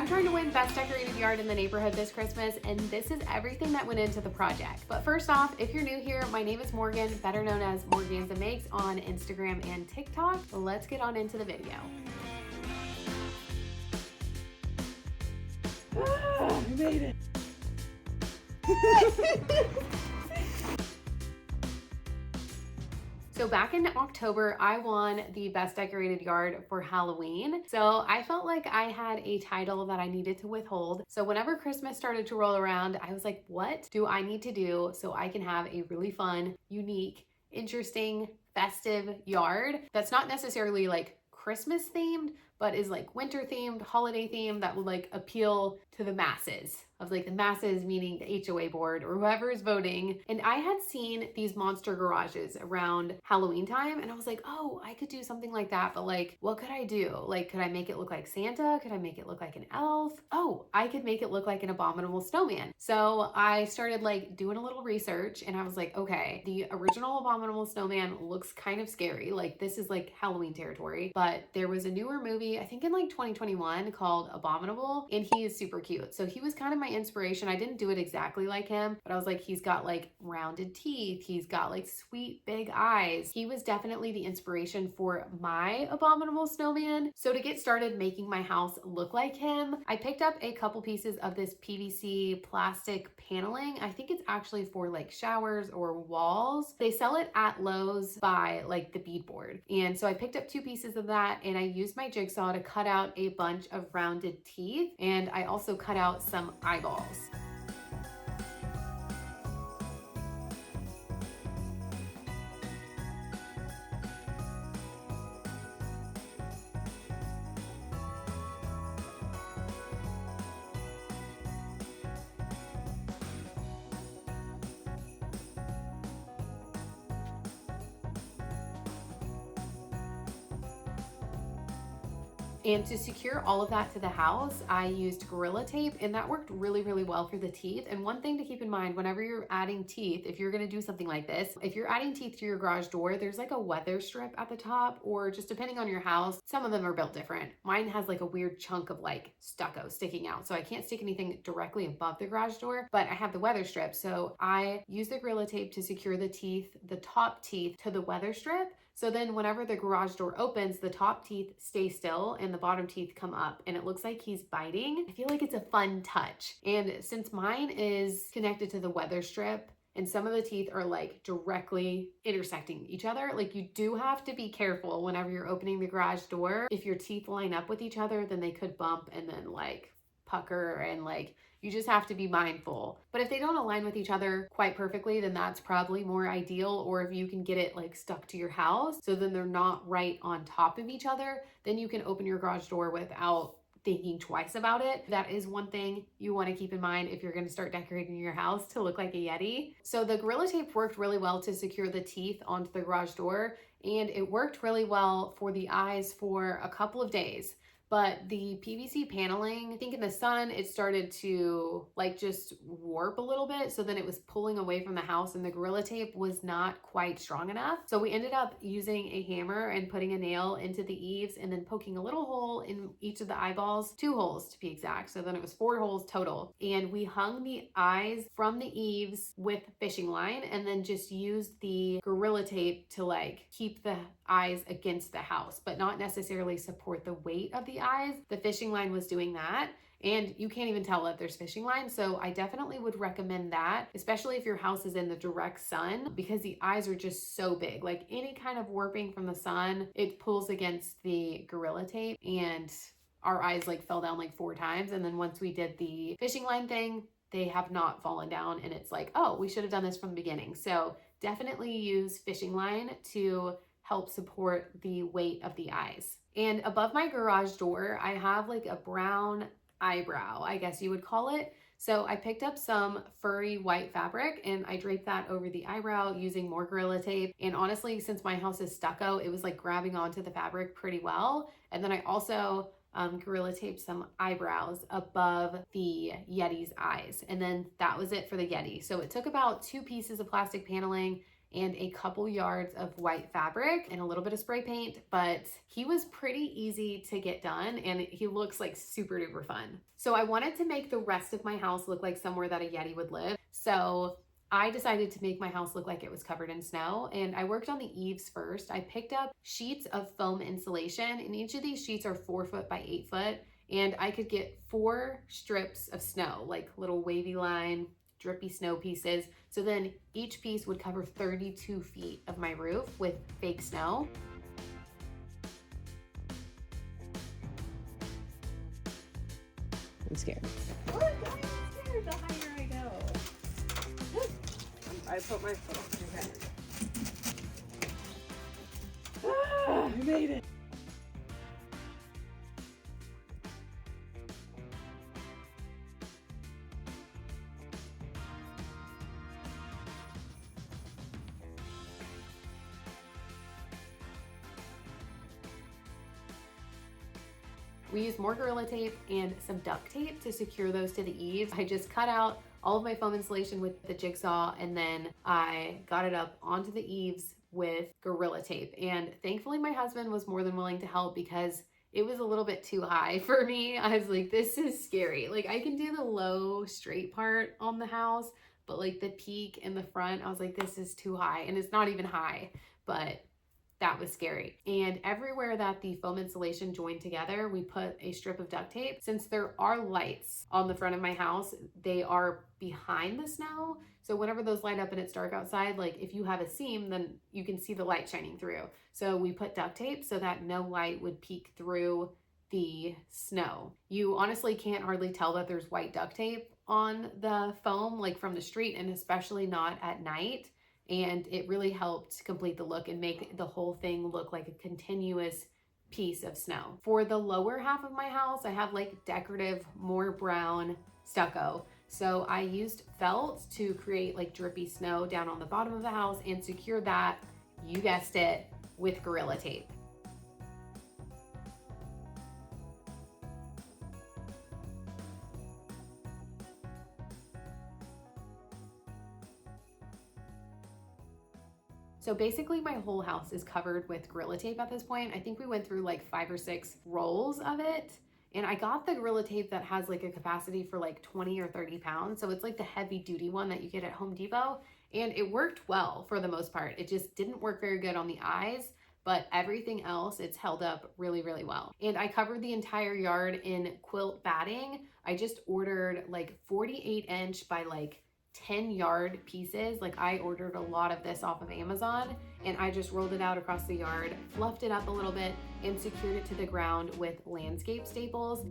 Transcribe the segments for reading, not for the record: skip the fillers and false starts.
I'm trying to win Best Decorated Yard in the neighborhood this Christmas, and this is everything that went into the project. But first off, if you're new here, my name is Morgan, better known as Morganza Makes on Instagram and TikTok. Let's get on into the video. We made it. So back in October, I won the Best Decorated Yard for Halloween. So I felt like I had a title that I needed to withhold. So whenever Christmas started to roll around, I was like, what do I need to do so I can have a really fun, unique, interesting, festive yard that's not necessarily like Christmas themed, but is like winter themed, holiday themed, that would like appeal to the masses. Of like the masses meaning the HOA board or whoever is voting. And I had seen these monster garages around Halloween time, and I was like, oh, I could do something like that, but like, what could I do? Like, could I make it look like Santa? Could I make it look like an elf? Oh, I could make it look like an abominable snowman. So I started like doing a little research, and I was like, okay, the original abominable snowman looks kind of scary. Like, this is like Halloween territory, but there was a newer movie, I think in like 2021, called Abominable, and he is super cute. So he was kind of my inspiration. I didn't do it exactly like him, but I was like, he's got like rounded teeth. He's got like sweet big eyes. He was definitely the inspiration for my abominable snowman. So to get started making my house look like him, I picked up a couple pieces of this PVC plastic paneling. I think it's actually for like showers or walls. They sell it at Lowe's by like the beadboard. And so I picked up 2 pieces of that, and I used my jigsaw to cut out a bunch of rounded teeth. And I also cut out some eyeballs. And to secure all of that to the house, I used Gorilla Tape, and that worked really, really well for the teeth. And one thing to keep in mind whenever you're adding teeth, if you're gonna do something like this, if you're adding teeth to your garage door, there's like a weather strip at the top, or just depending on your house, some of them are built different. Mine has like a weird chunk of like stucco sticking out, so I can't stick anything directly above the garage door, but I have the weather strip. So I use the Gorilla Tape to secure the teeth, the top teeth, to the weather strip. So then whenever the garage door opens, the top teeth stay still and the bottom teeth come up, and it looks like he's biting. I feel like it's a fun touch. And since mine is connected to the weather strip, and some of the teeth are like directly intersecting each other, like you do have to be careful whenever you're opening the garage door. If your teeth line up with each other, then they could bump and then like pucker, and like you just have to be mindful. But if they don't align with each other quite perfectly, then that's probably more ideal. Or if you can get it like stuck to your house, so then they're not right on top of each other, then you can open your garage door without thinking twice about it. That is one thing you want to keep in mind if you're going to start decorating your house to look like a Yeti. So the Gorilla Tape worked really well to secure the teeth onto the garage door, and it worked really well for the eyes for a couple of days. But the PVC paneling, I think in the sun, it started to like just warp a little bit. So then it was pulling away from the house, and the Gorilla Tape was not quite strong enough. So we ended up using a hammer and putting a nail into the eaves, and then poking a little hole in each of the eyeballs, 2 holes to be exact. So then it was 4 holes total. And we hung the eyes from the eaves with fishing line, and then just used the Gorilla Tape to like keep the eyes against the house, but not necessarily support the weight of the eyes. The fishing line was doing that, and you can't even tell if there's fishing line. So I definitely would recommend that, especially if your house is in the direct sun, because the eyes are just so big. Like any kind of warping from the sun, it pulls against the Gorilla Tape, and our eyes like fell down like 4 times. And then once we did the fishing line thing, they have not fallen down, and it's like, oh, we should have done this from the beginning. So definitely use fishing line to help support the weight of the eyes. And above my garage door, I have like a brown eyebrow, I guess you would call it. So I picked up some furry white fabric, and I draped that over the eyebrow using more Gorilla Tape. And honestly, since my house is stucco, it was like grabbing onto the fabric pretty well. And then I also Gorilla Taped some eyebrows above the Yeti's eyes. And then that was it for the Yeti. So it took about 2 pieces of plastic paneling and a couple yards of white fabric and a little bit of spray paint, but he was pretty easy to get done and he looks like super duper fun. So I wanted to make the rest of my house look like somewhere that a Yeti would live. So I decided to make my house look like it was covered in snow, and I worked on the eaves first. I picked up sheets of foam insulation, and each of these sheets are 4 foot by 8 foot, and I could get 4 strips of snow, like little wavy line, drippy snow pieces. So then each piece would cover 32 feet of my roof with fake snow. I'm scared. Look, I'm scared the higher I go. I put my foot on your head. Ah, I made it. We used more Gorilla Tape and some duct tape to secure those to the eaves. I just cut out all of my foam insulation with the jigsaw, and then I got it up onto the eaves with Gorilla Tape. And thankfully my husband was more than willing to help because it was a little bit too high for me. I was like, this is scary. Like, I can do the low straight part on the house, but like the peak in the front, I was like, this is too high. And it's not even high, but that was scary. And everywhere that the foam insulation joined together, we put a strip of duct tape. Since there are lights on the front of my house, they are behind the snow. So whenever those light up and it's dark outside, like if you have a seam, then you can see the light shining through. So we put duct tape so that no light would peek through the snow. You honestly can't hardly tell that there's white duct tape on the foam, like from the street, and especially not at night. And it really helped complete the look and make the whole thing look like a continuous piece of snow. For the lower half of my house, I have like decorative, more brown stucco. So I used felt to create like drippy snow down on the bottom of the house and secure that, you guessed it, with Gorilla Tape. So basically my whole house is covered with Gorilla Tape at this point. I think we went through like 5 or 6 rolls of it. And I got the Gorilla Tape that has like a capacity for like 20 or 30 pounds. So it's like the heavy duty one that you get at Home Depot. And it worked well for the most part. It just didn't work very good on the eyes, but everything else, it's held up really, really well. And I covered the entire yard in quilt batting. I just ordered like 48-inch by like 10-yard pieces. Like I ordered a lot of this off of Amazon, and I just rolled it out across the yard, fluffed it up a little bit, and secured it to the ground with landscape staples.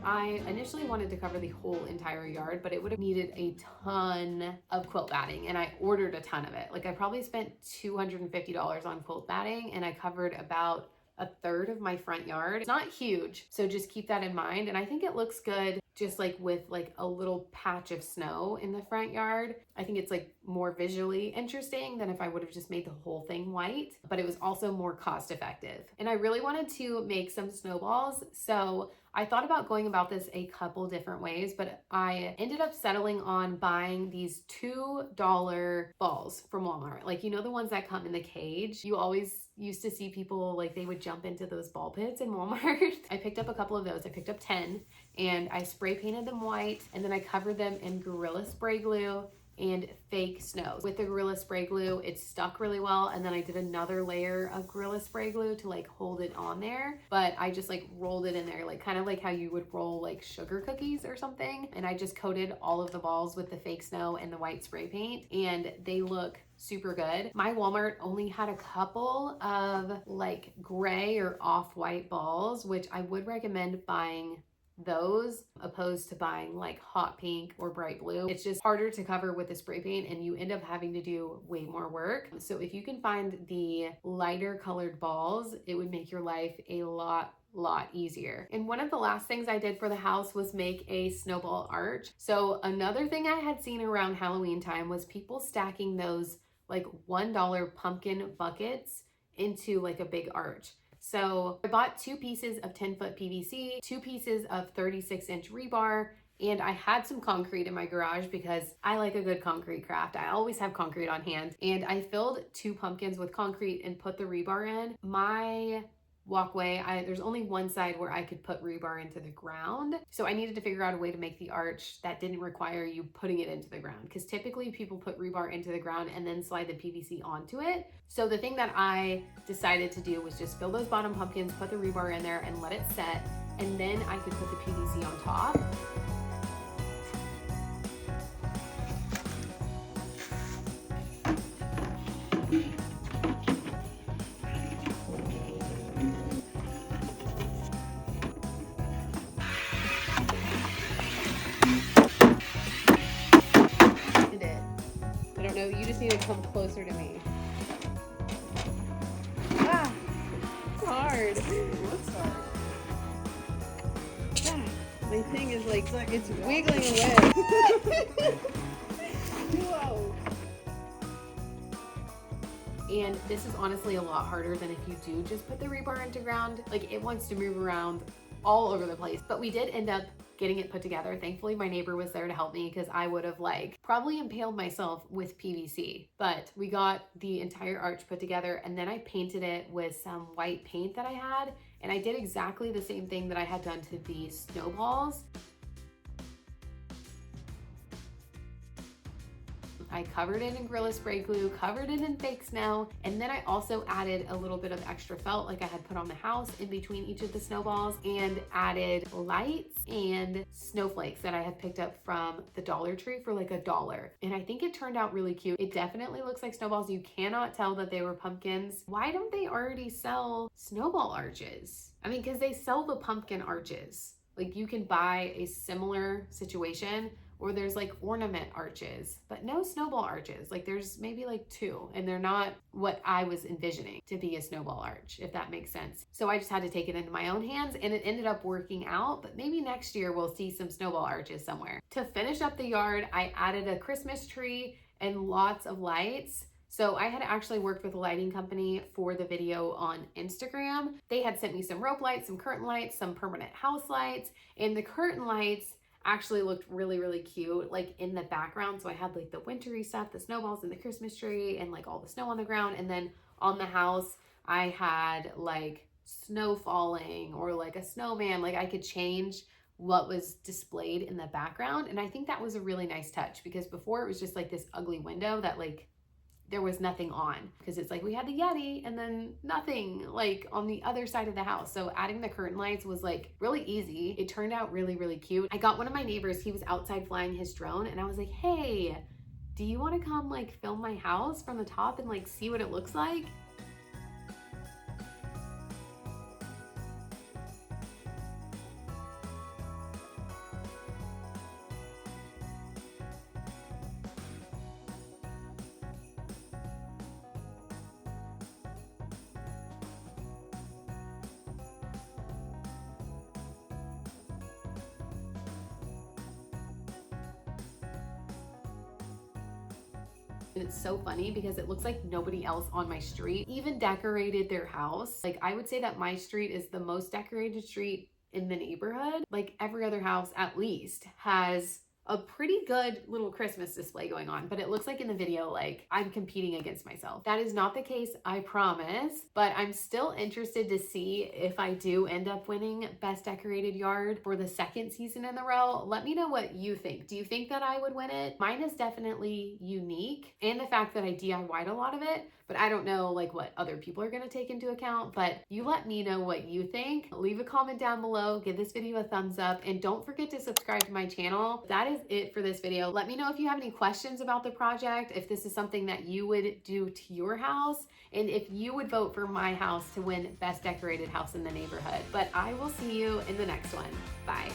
I initially wanted to cover the whole entire yard, but it would have needed a ton of quilt batting, and I ordered a ton of it. Like I probably spent $250 on quilt batting, and I covered about a third of my front yard. It's not huge, so just keep that in mind. And I think it looks good just like with like a little patch of snow in the front yard. I think it's like more visually interesting than if I would have just made the whole thing white, but it was also more cost effective. And I really wanted to make some snowballs, so I thought about going about this a couple different ways, but I ended up settling on buying these $2 balls from Walmart. Like, you know, the ones that come in the cage. You always used to see people like they would jump into those ball pits in Walmart. I picked up a couple of those. I picked up 10, and I spray painted them white, and then I covered them in Gorilla Spray Glue and fake snow. With the Gorilla Spray Glue, it stuck really well, and then I did another layer of Gorilla Spray Glue to like hold it on there, but I just like rolled it in there, like kind of like how you would roll like sugar cookies or something, and I just coated all of the balls with the fake snow and the white spray paint, and they look super good. My Walmart only had a couple of like gray or off-white balls, which I would recommend buying those opposed to buying like hot pink or bright blue. It's just harder to cover with the spray paint and you end up having to do way more work. So if you can find the lighter colored balls, it would make your life a lot easier. And one of the last things I did for the house was make a snowball arch. So another thing I had seen around Halloween time was people stacking those like $1 pumpkin buckets into like a big arch. So I bought 2 pieces of 10-foot PVC, 2 pieces of 36-inch rebar, and I had some concrete in my garage because I like a good concrete craft. I always have concrete on hand. And I filled 2 pumpkins with concrete and put the rebar in. My walkway, there's only one side where I could put rebar into the ground. So I needed to figure out a way to make the arch that didn't require you putting it into the ground, because typically people put rebar into the ground and then slide the PVC onto it. So the thing that I decided to do was just fill those bottom pumpkins, put the rebar in there and let it set, and then I could put the PVC on top. No, you just need to come closer to me. Ah, it's hard. What's hard? Ah, my thing is like it's wiggling away. Whoa. And this is honestly a lot harder than if you do just put the rebar into ground. Like it wants to move around all over the place. But we did end up getting it put together. Thankfully, my neighbor was there to help me because I would have like probably impaled myself with PVC. But we got the entire arch put together and then I painted it with some white paint that I had. And I did exactly the same thing that I had done to the snowballs. I covered it in Gorilla Spray Glue, covered it in fake snow, and then I also added a little bit of extra felt like I had put on the house in between each of the snowballs, and added lights and snowflakes that I had picked up from the Dollar Tree for like $1. And I think it turned out really cute. It definitely looks like snowballs. You cannot tell that they were pumpkins. Why don't they already sell snowball arches? I mean, because they sell the pumpkin arches. Like you can buy a similar situation or there's like ornament arches, but no snowball arches. Like there's maybe like 2 and they're not what I was envisioning to be a snowball arch, if that makes sense. So I just had to take it into my own hands and it ended up working out, but maybe next year we'll see some snowball arches somewhere. To finish up the yard, I added a Christmas tree and lots of lights. So I had actually worked with a lighting company for the video on Instagram. They had sent me some rope lights, some curtain lights, some permanent house lights, and the curtain lights actually looked really cute like in the background. So I had like the wintry stuff, the snowballs and the Christmas tree and like all the snow on the ground, and then on the house I had like snow falling or like a snowman. Like I could change what was displayed in the background, and I think that was a really nice touch because before it was just like this ugly window that like there was nothing on, because it's like we had the Yeti and then nothing like on the other side of the house. So adding the curtain lights was like really easy. It turned out really cute. I got one of my neighbors, he was outside flying his drone, and I was like, hey, do you want to come like film my house from the top and like see what it looks like? And it's so funny because it looks like nobody else on my street even decorated their house. Like I would say that my street is the most decorated street in the neighborhood. Like every other house at least has a pretty good little Christmas display going on, but it looks like in the video like I'm competing against myself. That is not the case, I promise, but I'm still interested to see if I do end up winning Best Decorated Yard for the 2nd season in a row. Let me know what you think. Do you think that I would win it? Mine is definitely unique, and the fact that I DIY'd a lot of it, but I don't know like what other people are gonna take into account. But you let me know what you think. Leave a comment down below, give this video a thumbs up, and don't forget to subscribe to my channel. That is is it for this video. Let me know if you have any questions about the project, if this is something that you would do to your house, and if you would vote for my house to win best decorated house in the neighborhood. But I will see you in the next one. Bye.